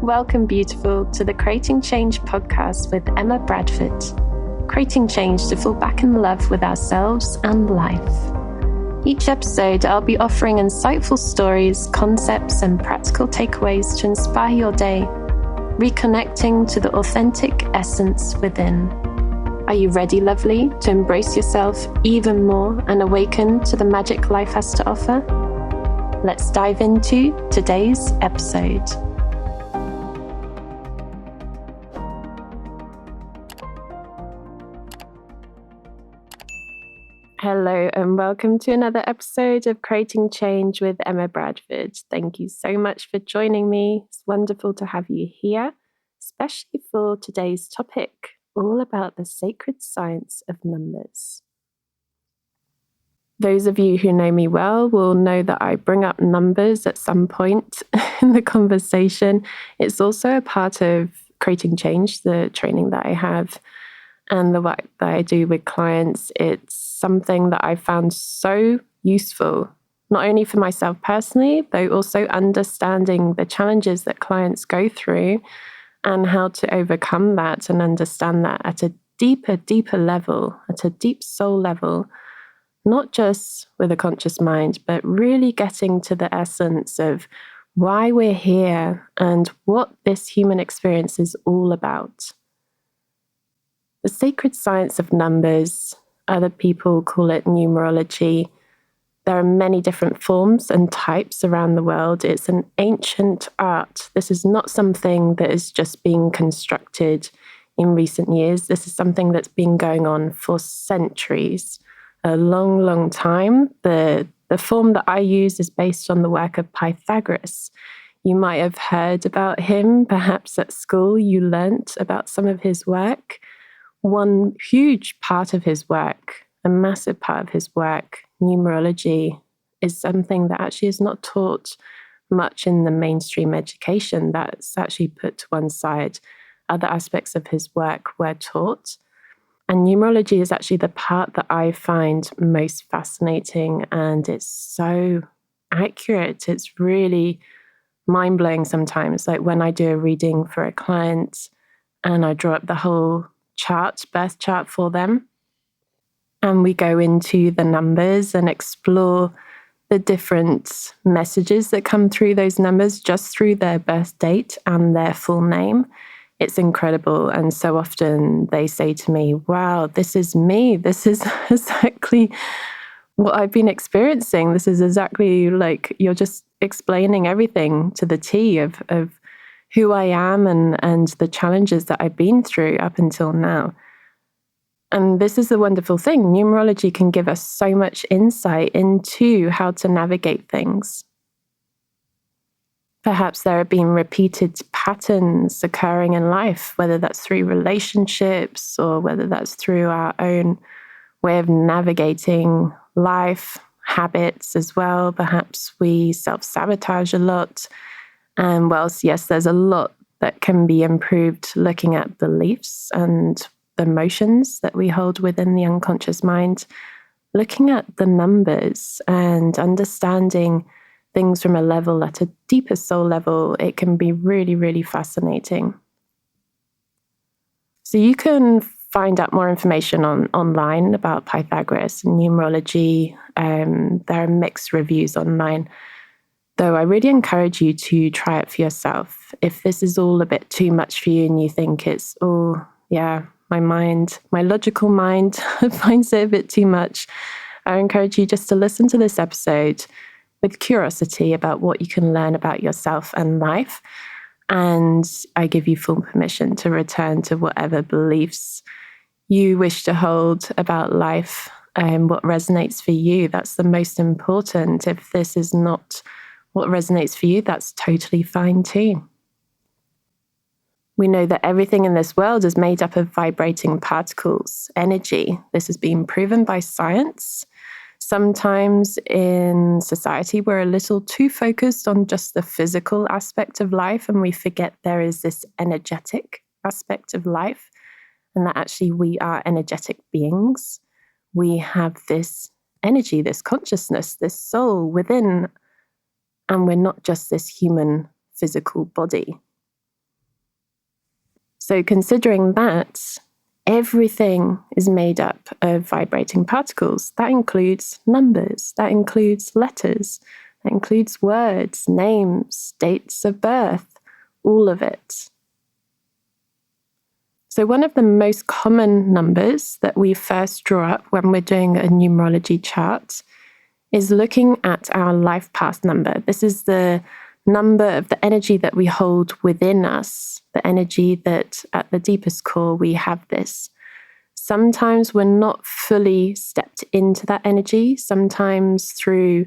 Welcome, beautiful, to the Creating Change podcast with Emma Bradford. Creating change to fall back in love with ourselves and life. Each episode, I'll be offering insightful stories, concepts, and practical takeaways to inspire your day, reconnecting to the authentic essence within. Are you ready, lovely, to embrace yourself even more and awaken to the magic life has to offer? Let's dive into today's episode. Hello and welcome to another episode of Creating Change with Emma Bradford. Thank you so much for joining me. It's wonderful to have you here, especially for today's topic, all about the sacred science of numbers. Those of you who know me well will know that I bring up numbers at some point in the conversation. It's also a part of Creating Change, the training that I have, and the work that I do with clients. It's something that I found so useful, not only for myself personally, but also understanding the challenges that clients go through and how to overcome that and understand that at a deeper level, at a deep soul level, not just with a conscious mind, but really getting to the essence of why we're here and what this human experience is all about. The sacred science of numbers, other people call it numerology. There are many different forms and types around the world. It's an ancient art. This is not something that is just being constructed in recent years. This is something that's been going on for centuries, a long time. The form that I use is based on the work of Pythagoras. You might have heard about him. Perhaps at school you learnt about some of his work. One huge part of his work, a massive part of his work, numerology, is something that actually is not taught much in the mainstream education. That's actually put to one side. Other aspects of his work were taught. And numerology is actually the part that I find most fascinating, and it's so accurate. It's really mind-blowing sometimes. Like when I do a reading for a client and I draw up the whole birth chart for them, and we go into the numbers and explore the different messages that come through those numbers just through their birth date and their full name. It's incredible. And so often they say to me, wow, this is me. This is exactly what I've been experiencing. This is exactly like you're just explaining everything to the T of who I am and the challenges that I've been through up until now. And this is the wonderful thing. Numerology can give us so much insight into how to navigate things. Perhaps there have been repeated patterns occurring in life, whether that's through relationships or whether that's through our own way of navigating life, habits as well. Perhaps we self-sabotage a lot. And whilst, yes, there's a lot that can be improved looking at beliefs and the emotions that we hold within the unconscious mind, looking at the numbers and understanding things from a level at a deeper soul level, it can be really fascinating. So you can find out more information online about Pythagoras and numerology. There are mixed reviews online. Though I really encourage you to try it for yourself. If this is all a bit too much for you and you think it's, my logical mind finds it a bit too much, I encourage you just to listen to this episode with curiosity about what you can learn about yourself and life. And I give you full permission to return to whatever beliefs you wish to hold about life and what resonates for you. That's the most important. If this is not what resonates for you, that's totally fine too. We know that everything in this world is made up of vibrating particles, energy. This has been proven by science. Sometimes in society, we're a little too focused on just the physical aspect of life, and we forget there is this energetic aspect of life, and that actually we are energetic beings. We have this energy, this consciousness, this soul within. And we're not just this human physical body. So considering that, everything is made up of vibrating particles. That includes numbers, that includes letters, that includes words, names, dates of birth, all of it. So one of the most common numbers that we first draw up when we're doing a numerology chart is looking at our life path number. This is the number of the energy that we hold within us, the energy that at the deepest core we have this. Sometimes we're not fully stepped into that energy, sometimes through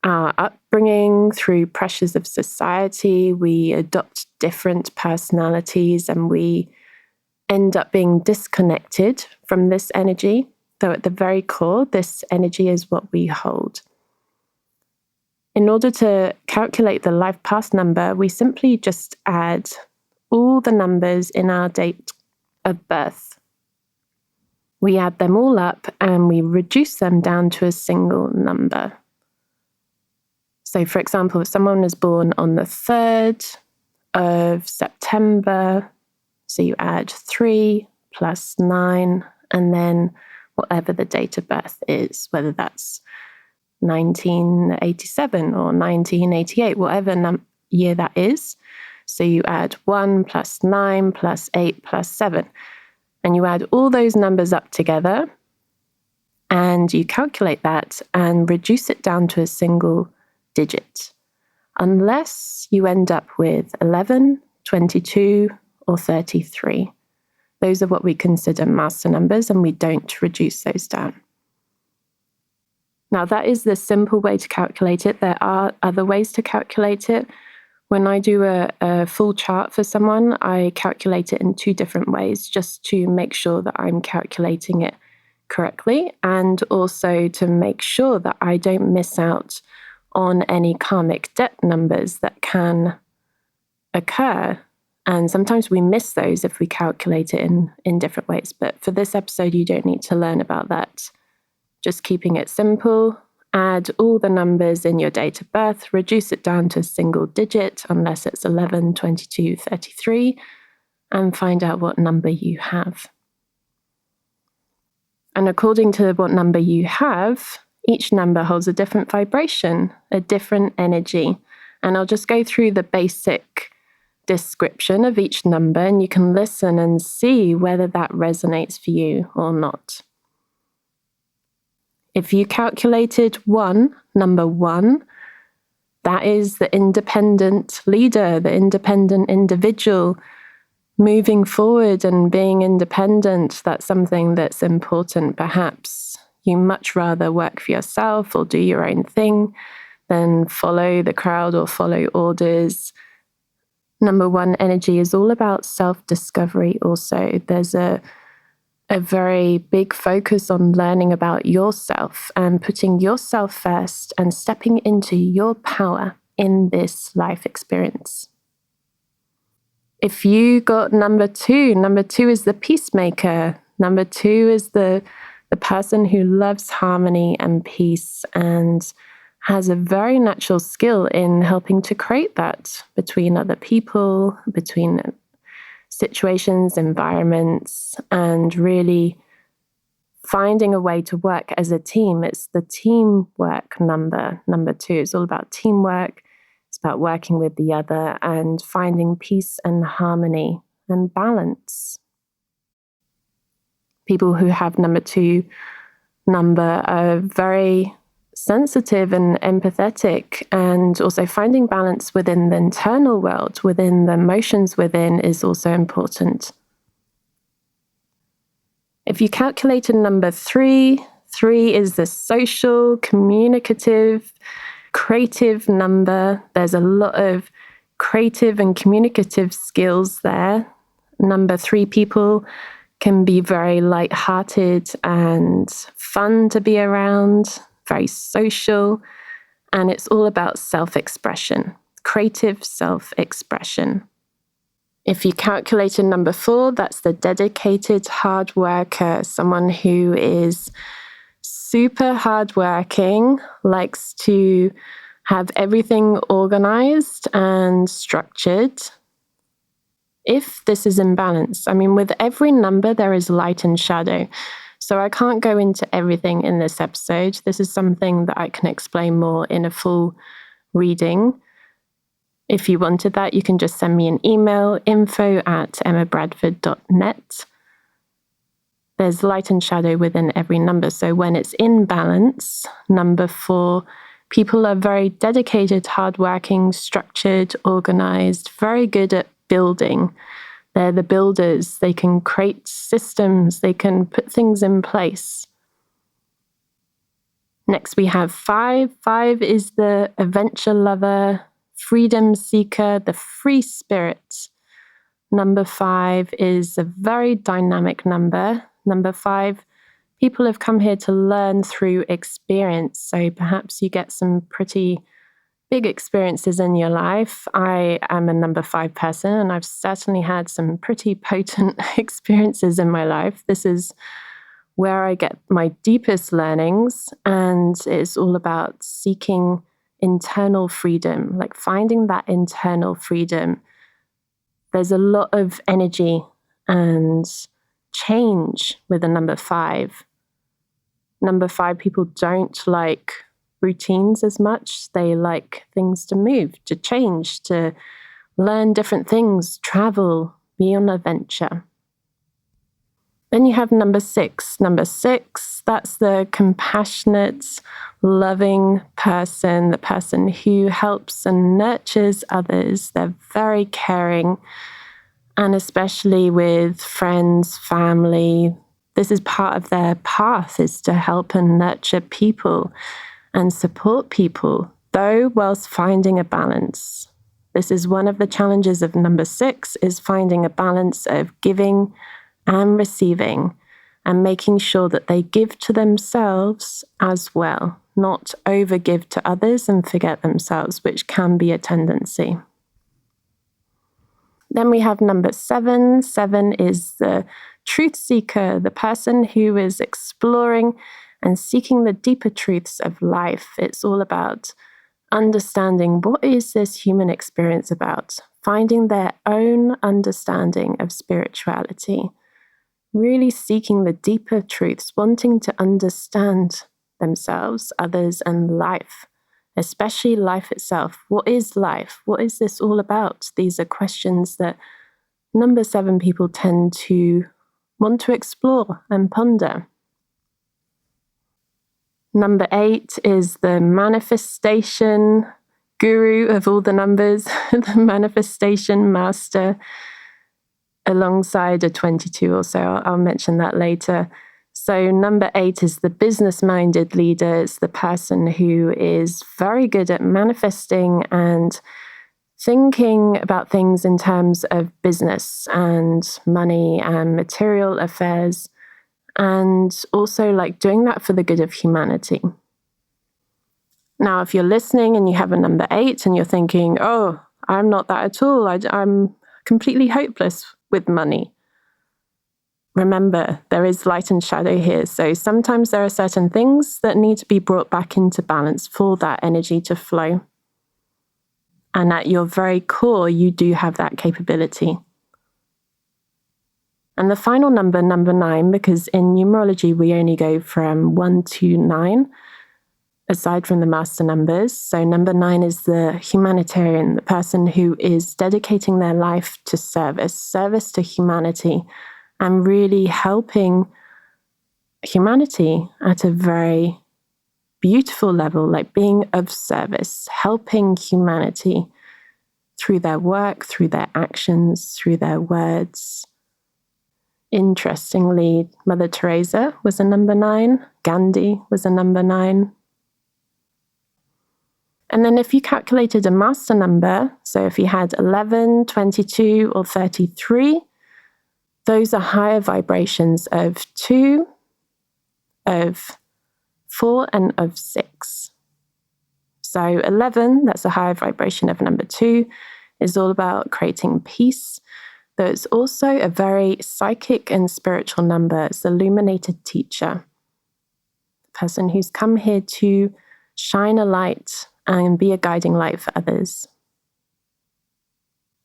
our upbringing, through pressures of society, we adopt different personalities and we end up being disconnected from this energy. So at the very core, this energy is what we hold. In order to calculate the life path number, we simply just add all the numbers in our date of birth. We add them all up and we reduce them down to a single number. So for example, if someone is born on the 3rd of September, so you add 3 plus 9, and then whatever the date of birth is, whether that's 1987 or 1988, whatever year that is. So you add 1 plus 9 plus 8 plus 7. And you add all those numbers up together and you calculate that and reduce it down to a single digit. Unless you end up with 11, 22, or 33. Those are what we consider master numbers, and we don't reduce those down. Now, that is the simple way to calculate it. There are other ways to calculate it. When I do a full chart for someone, I calculate it in 2 different ways, just to make sure that I'm calculating it correctly, and also to make sure that I don't miss out on any karmic debt numbers that can occur. And sometimes we miss those if we calculate it in different ways. But for this episode, you don't need to learn about that. Just keeping it simple, add all the numbers in your date of birth, reduce it down to a single digit, unless it's 11, 22, 33, and find out what number you have. And according to what number you have, each number holds a different vibration, a different energy. And I'll just go through the basic description of each number, and you can listen and see whether that resonates for you or not. If you calculated number 1, that is the independent leader, the independent individual moving forward and being independent. That's something that's important. Perhaps you much rather work for yourself or do your own thing than follow the crowd or follow orders. Number 1 energy is all about self-discovery also. There's a very big focus on learning about yourself and putting yourself first and stepping into your power in this life experience. If you got number 2 is the peacemaker. Number 2 is the person who loves harmony and peace and has a very natural skill in helping to create that between other people, between situations, environments, and really finding a way to work as a team. It's the teamwork number 2. It's all about teamwork. It's about working with the other and finding peace and harmony and balance. People who have number 2 are very sensitive and empathetic, and also finding balance within the internal world, within the emotions within, is also important. If you calculated number 3 is the social, communicative, creative number. There's a lot of creative and communicative skills there. Number 3 people can be very light-hearted and fun to be around, very social, and it's all about self-expression, creative self-expression. If you calculated number 4, that's the dedicated hard worker, someone who is super hardworking, likes to have everything organized and structured. if this is in balance. I mean, with every number, there is light and shadow. So I can't go into everything in this episode. This is something that I can explain more in a full reading. If you wanted that, you can just send me an email, info@emmabradford.net. There's light and shadow within every number. So when it's in balance, number 4, people are very dedicated, hardworking, structured, organized, very good at building. They're the builders. They can create systems. They can put things in place. Next, we have 5. 5 is the adventure lover, freedom seeker, the free spirit. Number 5 is a very dynamic number. Number 5, people have come here to learn through experience. So perhaps you get some pretty big experiences in your life. I am a number 5 person, and I've certainly had some pretty potent experiences in my life. This is where I get my deepest learnings, and it's all about seeking internal freedom, like finding that internal freedom. There's a lot of energy and change with a number 5. Number 5 people don't like routines as much. They like things to move, to change, to learn different things, travel, be on adventure. Then you have number 6. Number 6, that's the compassionate, loving person, the person who helps and nurtures others. They're very caring, and especially with friends, family. This is part of their path, is to help and nurture people and support people, though whilst finding a balance. This is one of the challenges of number 6, is finding a balance of giving and receiving, and making sure that they give to themselves as well, not overgive to others and forget themselves, which can be a tendency. Then we have number 7. 7 is the truth seeker, the person who is exploring and seeking the deeper truths of life. It's all about understanding, what is this human experience about? Finding their own understanding of spirituality. Really seeking the deeper truths, wanting to understand themselves, others, and life, especially life itself. What is life? What is this all about? These are questions that number 7 people tend to want to explore and ponder. Number 8 is the manifestation guru of all the numbers, the manifestation master, alongside a 22 or so. I'll mention that later. So number 8 is the business-minded leader. It's the person who is very good at manifesting and thinking about things in terms of business and money and material affairs, and also like doing that for the good of humanity. Now, if you're listening and you have a number 8 and you're thinking, oh, I'm not that at all, I'm completely hopeless with money. Remember, there is light and shadow here. So sometimes there are certain things that need to be brought back into balance for that energy to flow. And at your very core, you do have that capability. And the final number, number 9, because in numerology, we only go from 1 to 9, aside from the master numbers. So number 9 is the humanitarian, the person who is dedicating their life to service to humanity, and really helping humanity at a very beautiful level, like being of service, helping humanity through their work, through their actions, through their words. Interestingly, Mother Teresa was a number 9, Gandhi was a number 9. And then if you calculated a master number, so if you had 11, 22, or 33, those are higher vibrations of 2, of 4, and of 6. So 11, that's a higher vibration of number 2, is all about creating peace. But it's also a very psychic and spiritual number. It's the illuminated teacher, the person who's come here to shine a light and be a guiding light for others.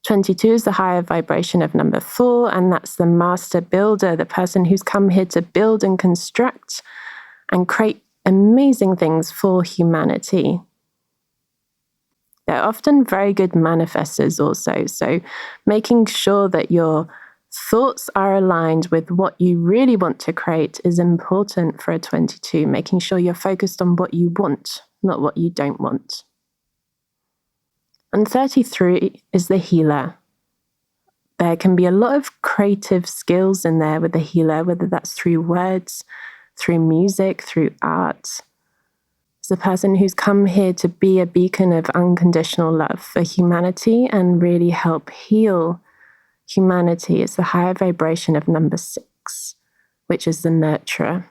22 is the higher vibration of number 4, and that's the master builder, the person who's come here to build and construct and create amazing things for humanity. They're often very good manifestors also, so making sure that your thoughts are aligned with what you really want to create is important for a 22, making sure you're focused on what you want, not what you don't want. And 33 is the healer. There can be a lot of creative skills in there with the healer, whether that's through words, through music, through art. It's a person who's come here to be a beacon of unconditional love for humanity and really help heal humanity. It's the higher vibration of number 6, which is the nurturer.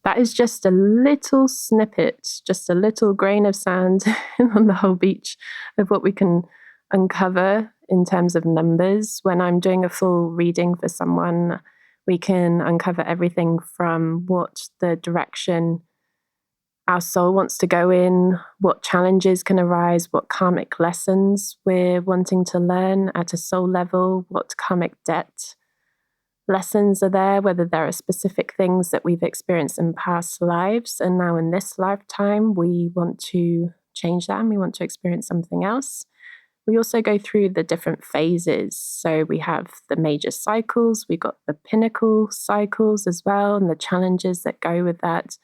That is just a little snippet, just a little grain of sand on the whole beach of what we can uncover in terms of numbers. When I'm doing a full reading for someone, we can uncover everything from what the direction our soul wants to go in, what challenges can arise, what karmic lessons we're wanting to learn at a soul level, what karmic debt lessons are there, whether there are specific things that we've experienced in past lives, and now in this lifetime we want to change that and we want to experience something else. We also go through the different phases. So we have the major cycles, we've got the pinnacle cycles as well, and the challenges that go with that,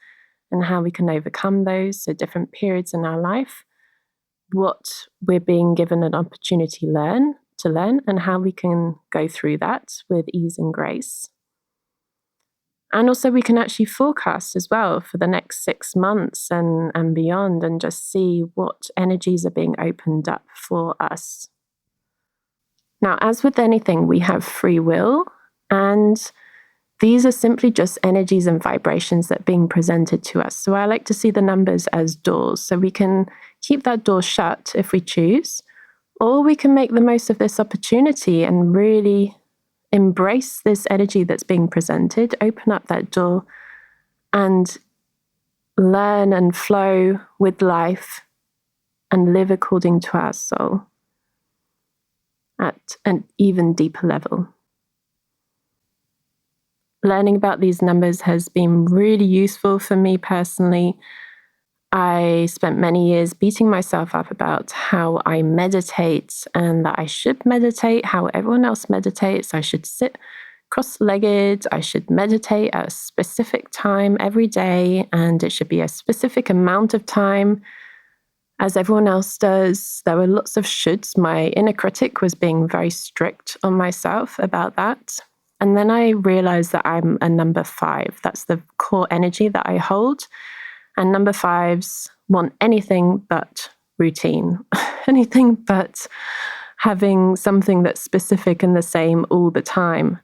and how we can overcome those. So different periods in our life, what we're being given an opportunity to learn, and how we can go through that with ease and grace. And also we can actually forecast as well for the next 6 months and beyond, and just see what energies are being opened up for us. Now, as with anything, we have free will, and these are simply just energies and vibrations that are being presented to us. So I like to see the numbers as doors. So we can keep that door shut if we choose, or we can make the most of this opportunity and really embrace this energy that's being presented, open up that door and learn and flow with life and live according to our soul at an even deeper level. Learning about these numbers has been really useful for me personally. I spent many years beating myself up about how I meditate and that I should meditate how everyone else meditates. I should sit cross-legged. I should meditate at a specific time every day, and it should be a specific amount of time as everyone else does. There were lots of shoulds. My inner critic was being very strict on myself about that. And then I realized that I'm a number 5. That's the core energy that I hold. And number 5s want anything but routine, anything but having something that's specific and the same all the time.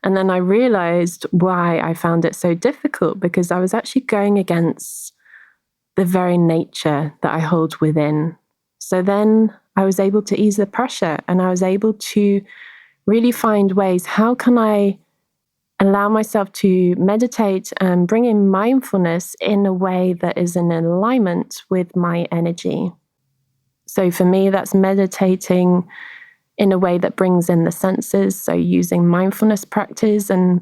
And then I realized why I found it so difficult, because I was actually going against the very nature that I hold within. So then I was able to ease the pressure, and I was able to really find ways, how can I allow myself to meditate and bring in mindfulness in a way that is in alignment with my energy. So for me, that's meditating in a way that brings in the senses. So using mindfulness practice and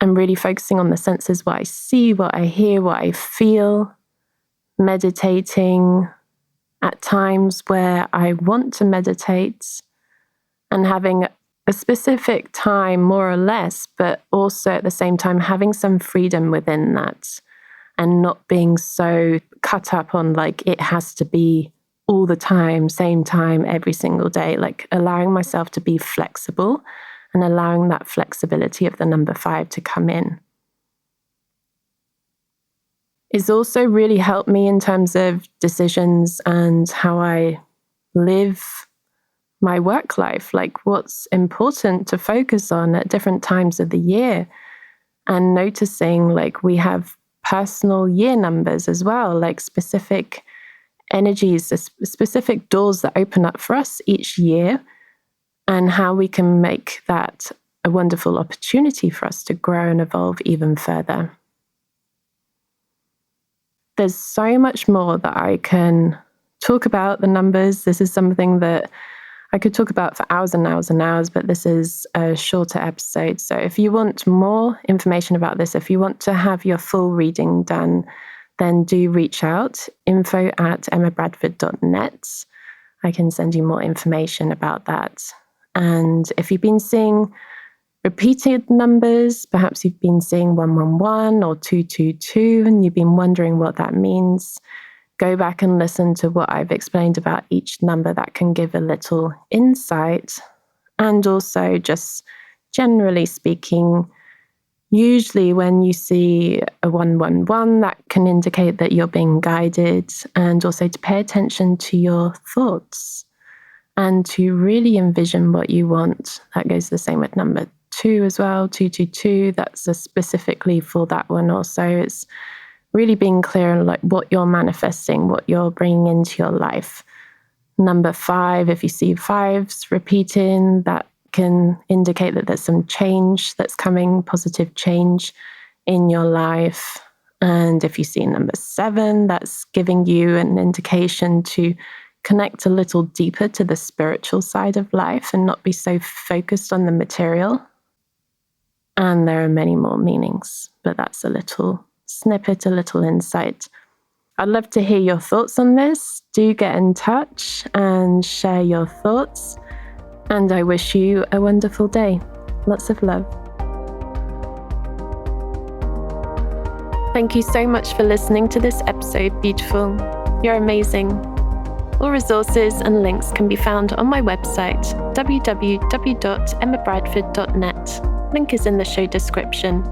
really focusing on the senses, what I see, what I hear, what I feel. Meditating at times where I want to meditate, and having a specific time, more or less, but also at the same time having some freedom within that, and not being so cut up on like it has to be all the time, same time, every single day, like allowing myself to be flexible and allowing that flexibility of the number 5 to come in. It's also really helped me in terms of decisions and how I live my work life, like what's important to focus on at different times of the year, and noticing like we have personal year numbers as well, like specific energies, specific doors that open up for us each year, and how we can make that a wonderful opportunity for us to grow and evolve even further. There's so much more that I can talk about the numbers. This is something that I could talk about for hours and hours and hours, but this is a shorter episode. So if you want more information about this, if you want to have your full reading done, then do reach out, info@emmabradford.net. I can send you more information about that. And if you've been seeing repeated numbers, perhaps you've been seeing 111 or 222, and you've been wondering what that means, go back and listen to what I've explained about each number. That can give a little insight. And also, just generally speaking, usually when you see a 111, that can indicate that you're being guided, and also to pay attention to your thoughts and to really envision what you want. That goes the same with number 2 as well, 222. That's specifically for that one also. It's really being clear on like what you're manifesting, what you're bringing into your life. Number 5, if you see 5s repeating, that can indicate that there's some change that's coming, positive change in your life. And if you see number 7, that's giving you an indication to connect a little deeper to the spiritual side of life and not be so focused on the material. And there are many more meanings, but that's a little snippet, a little insight. I'd love to hear your thoughts on this. Do get in touch and share your thoughts. And I wish you a wonderful day. Lots of love. Thank you so much for listening to this episode, beautiful. You're amazing. All resources and links can be found on my website, www.emmabradford.net. Link is in the show description.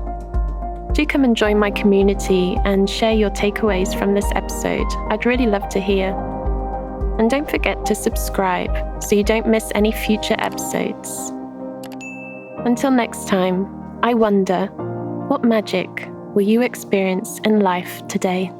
Do come and join my community and share your takeaways from this episode. I'd really love to hear. And don't forget to subscribe so you don't miss any future episodes. Until next time, I wonder, what magic will you experience in life today?